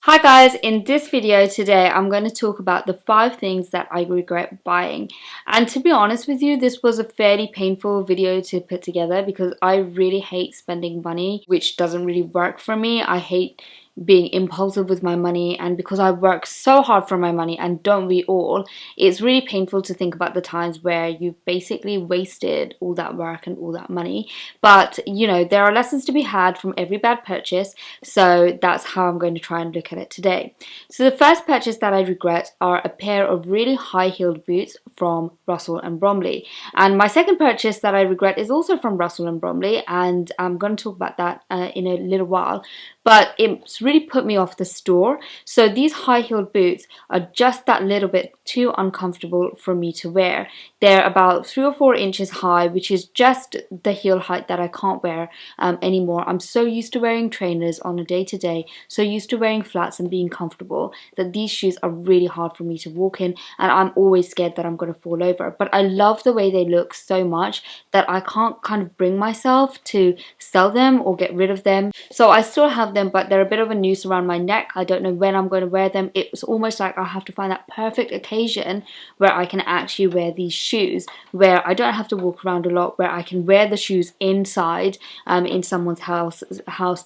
Hi guys, in this video today I'm going to talk about the 5 things that I regret buying. And to be honest with you, this was a fairly painful video to put together because I really hate spending money, which doesn't really work for me. I hate being impulsive with my money, and because I work so hard for my money, and don't we all, it's really painful to think about the times where you've basically wasted all that work and all that money. But you know, there are lessons to be had from every bad purchase, so that's how I'm going to try and look at it today. So the first purchase that I regret are a pair of really high-heeled boots from Russell and Bromley, and my second purchase that I regret is also from Russell and Bromley, and I'm going to talk about that in a little while. But it's really put me off the store. So these high-heeled boots are just that little bit too uncomfortable for me to wear. They're about 3 or 4 inches high, which is just the heel height that I can't wear anymore. I'm so used to wearing trainers on a day-to-day, so used to wearing flats and being comfortable, that these shoes are really hard for me to walk in, and I'm always scared that I'm going to fall over. But I love the way they look so much that I can't kind of bring myself to sell them or get rid of them. So I still have them, but they're a bit of a noose around my neck. I don't know when I'm going to wear them. It's almost like I have to find that perfect occasion where I can actually wear these shoes, where I don't have to walk around a lot, where I can wear the shoes inside in someone's house,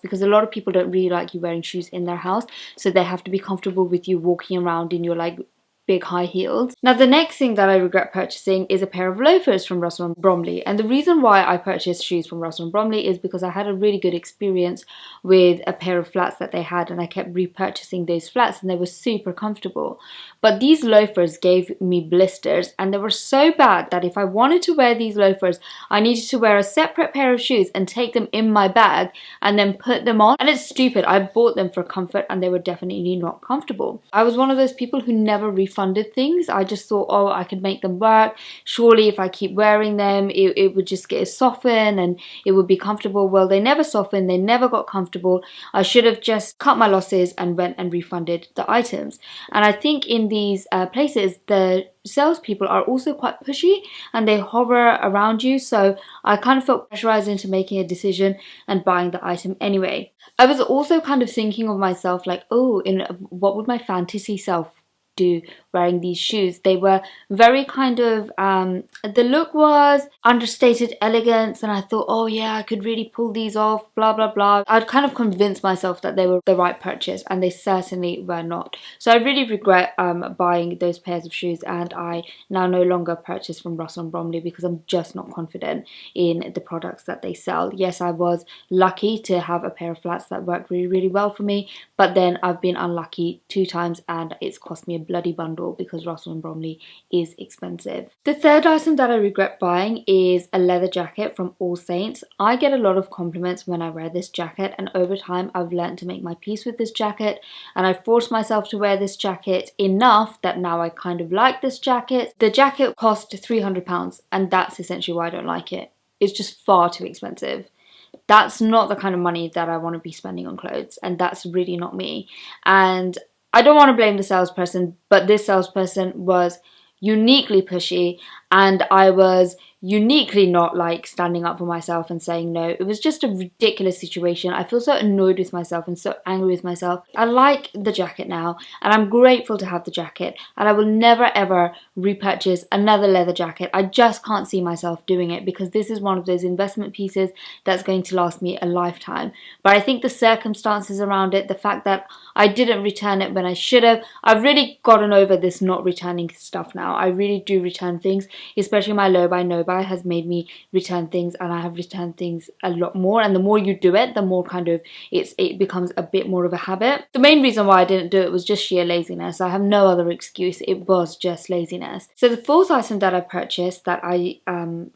because a lot of people don't really like you wearing shoes in their house, so they have to be comfortable with you walking around in your like big high heels. Now the next thing that I regret purchasing is a pair of loafers from Russell and Bromley, and the reason why I purchased shoes from Russell and Bromley is because I had a really good experience with a pair of flats that they had, and I kept repurchasing those flats and they were super comfortable. But these loafers gave me blisters, and they were so bad that if I wanted to wear these loafers, I needed to wear a separate pair of shoes and take them in my bag and then put them on. And it's stupid, I bought them for comfort and they were definitely not comfortable. I was one of those people who never refunded things. I just thought, oh, I could make them work. Surely if I keep wearing them, it would just get soften and it would be comfortable. Well, they never softened, they never got comfortable. I should have just cut my losses and went and refunded the items. And I think in these places, the salespeople are also quite pushy and they hover around you, so I kind of felt pressurized into making a decision and buying the item anyway. I was also kind of thinking of myself like, oh, what would my fantasy self do wearing these shoes? They were very kind of the look was understated elegance, and I thought, oh yeah, I could really pull these off, blah blah blah. I'd kind of convinced myself that they were the right purchase, and they certainly were not. So I really regret buying those pairs of shoes, and I now no longer purchase from Russell and Bromley because I'm just not confident in the products that they sell. Yes, I was lucky to have a pair of flats that worked really well for me, but then I've been unlucky 2 times and it's cost me a bloody bundle because Russell and Bromley is expensive. The third item that I regret buying is a leather jacket from All Saints. I get a lot of compliments when I wear this jacket, and over time I've learned to make my peace with this jacket, and I forced myself to wear this jacket enough that now I kind of like this jacket. The jacket cost £300, and that's essentially why I don't like it. It's just far too expensive. That's not the kind of money that I want to be spending on clothes, and that's really not me. And I don't want to blame the salesperson, but this salesperson was uniquely pushy, and I was uniquely not like standing up for myself and saying no. It was just a ridiculous situation. I feel so annoyed with myself and so angry with myself. I like the jacket now, and I'm grateful to have the jacket, and I will never ever repurchase another leather jacket. I just can't see myself doing it because this is one of those investment pieces that's going to last me a lifetime. But I think the circumstances around it, the fact that I didn't return it when I should have, I've really gotten over this not returning stuff now. I really do return things, especially my low buy no buy has made me return things, and I have returned things a lot more, and the more you do it, the more kind of it becomes a bit more of a habit. The main reason why I didn't do it was just sheer laziness. I have no other excuse. It was just laziness. So the fourth item that I purchased that I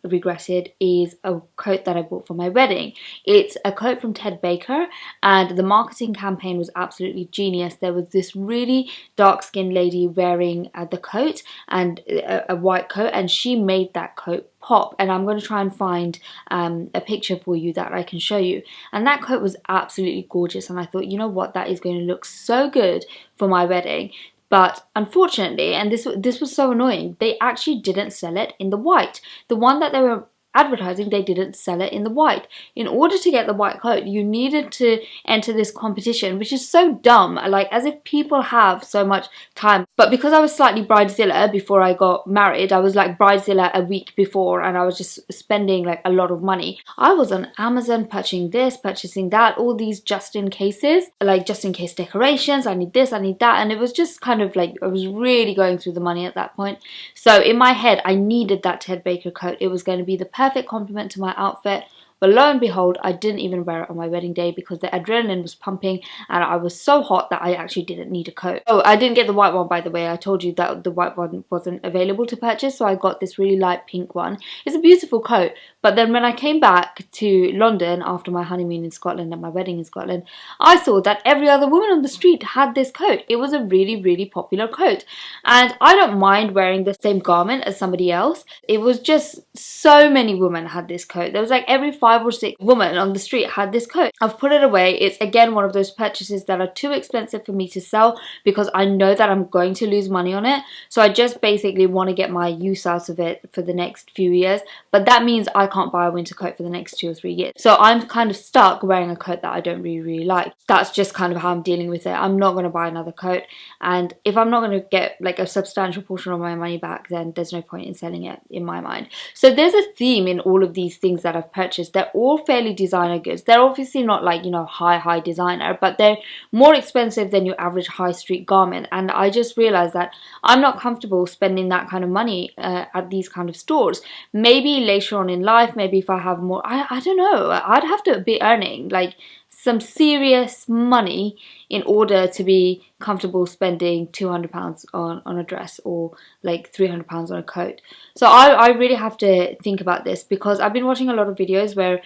regretted is a coat that I bought for my wedding. It's a coat from Ted Baker, and the marketing campaign was absolutely genius. There was this really dark-skinned lady wearing the coat, and a white coat, and she made that coat pop. And I'm going to try and find a picture for you that I can show you. And that coat was absolutely gorgeous, and I thought, you know what, that is going to look so good for my wedding. But unfortunately, and this was so annoying, they actually didn't sell it in the white. The one that they were advertising, they didn't sell it in the white. In order to get the white coat, you needed to enter this competition, which is so dumb, like as if people have so much time. But because I was slightly bridezilla before I got married, I was like bridezilla a week before, and I was just spending like a lot of money. I was on Amazon purchasing this, purchasing that, all these just in cases, like just in case decorations, I need this, I need that, and it was just kind of like I was really going through the money at that point. So in my head, I needed that Ted Baker coat. It was going to be the perfect complement to my outfit. But lo and behold, I didn't even wear it on my wedding day because the adrenaline was pumping and I was so hot that I actually didn't need a coat. Oh, I didn't get the white one, by the way. I told you that the white one wasn't available to purchase, so I got this really light pink one. It's a beautiful coat, but then when I came back to London after my honeymoon in Scotland and my wedding in Scotland, I saw that every other woman on the street had this coat. It was a really, really popular coat. And I don't mind wearing the same garment as somebody else. It was just so many women had this coat. There was like every 5 or 6 women on the street had this coat. I've put it away. It's again one of those purchases that are too expensive for me to sell because I know that I'm going to lose money on it. So I just basically want to get my use out of it for the next few years. But that means I can't buy a winter coat for the next 2 or 3 years. So I'm kind of stuck wearing a coat that I don't really like. That's just kind of how I'm dealing with it. I'm not going to buy another coat. And if I'm not going to get like a substantial portion of my money back, then there's no point in selling it in my mind. So there's a theme in all of these things that I've purchased. They're all fairly designer goods. They're obviously not like, you know, high designer, but they're more expensive than your average high street garment. And I just realized that I'm not comfortable spending that kind of money at these kind of stores. Maybe later on in life, maybe if I have more, I don't know, I'd have to be earning like some serious money in order to be comfortable spending £200 on a dress or like £300 on a coat. So I really have to think about this because I've been watching a lot of videos where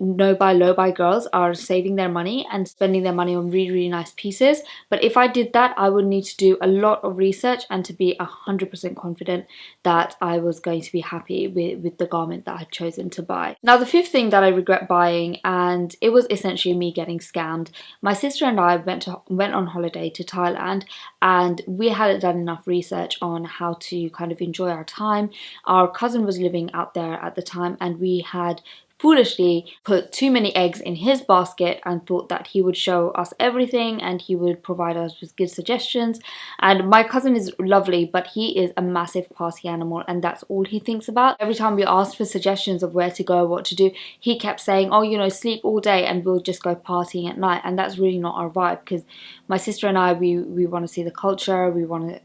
no buy low buy girls are saving their money and spending their money on really nice pieces. But if I did that, I would need to do a lot of research and to be 100% confident that I was going to be happy with the garment that I had chosen to buy. Now the 5th thing that I regret buying, and it was essentially me getting scammed. My sister and I went on holiday to Thailand, and we hadn't done enough research on how to kind of enjoy our time. Our cousin was living out there at the time, and we had foolishly put too many eggs in his basket and thought that he would show us everything and he would provide us with good suggestions. And my cousin is lovely, but he is a massive party animal, and that's all he thinks about. Every time we asked for suggestions of where to go, what to do, he kept saying, oh, you know, sleep all day and we'll just go partying at night. And that's really not our vibe, because my sister and I, we want to see the culture, we want to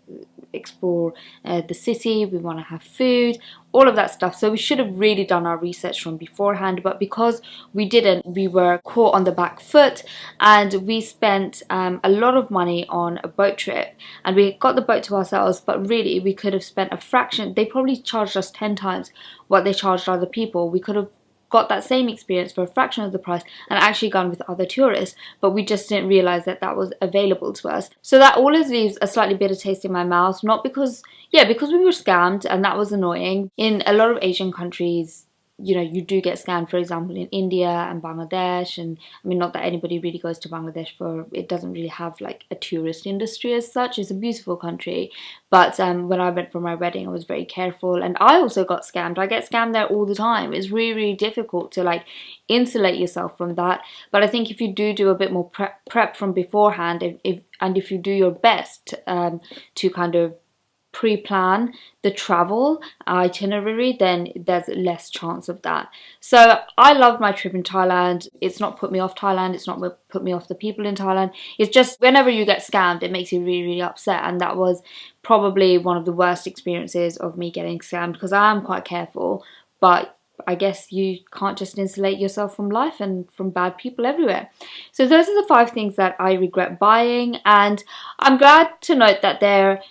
explore the city, we want to have food, all of that stuff. So we should have really done our research from beforehand, but because we didn't, we were caught on the back foot, and we spent a lot of money on a boat trip, and we got the boat to ourselves, but really we could have spent a fraction. They probably charged us 10 times what they charged other people. We could have got that same experience for a fraction of the price and actually gone with other tourists, but we just didn't realize that that was available to us. So that always leaves a slightly bitter taste in my mouth, not because, because we were scammed and that was annoying. In a lot of Asian countries, you know, you do get scammed, for example, in India and Bangladesh. And I mean, not that anybody really goes to Bangladesh for, it doesn't really have like a tourist industry as such. It's a beautiful country. But when I went for my wedding, I was very careful. And I also got scammed. I get scammed there all the time. It's really, really difficult to like insulate yourself from that. But I think if you do a bit more prep from beforehand, if you do your best to kind of pre-plan the travel itinerary, then there's less chance of that. So I loved my trip in Thailand. It's not put me off Thailand, it's not put me off the people in Thailand. It's just whenever you get scammed, it makes you really, really upset, and that was probably one of the worst experiences of me getting scammed, because I am quite careful, but I guess you can't just insulate yourself from life and from bad people everywhere. So those are the 5 things that I regret buying, and I'm glad to note that there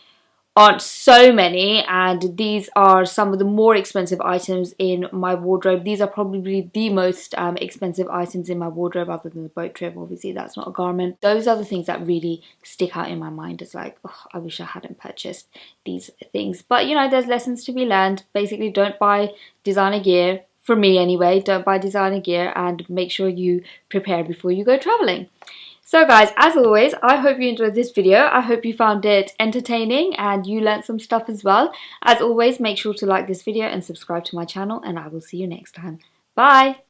aren't so many, and these are some of the more expensive items in my wardrobe. These are probably the most expensive items in my wardrobe, other than the boat trip. Obviously that's not a garment. Those are the things that really stick out in my mind as like, oh, I wish I hadn't purchased these things. But you know, there's lessons to be learned. Basically, don't buy designer gear. For me anyway, don't buy designer gear, and make sure you prepare before you go traveling. So guys, as always, I hope you enjoyed this video. I hope you found it entertaining and you learned some stuff as well. As always, make sure to like this video and subscribe to my channel, and I will see you next time. Bye!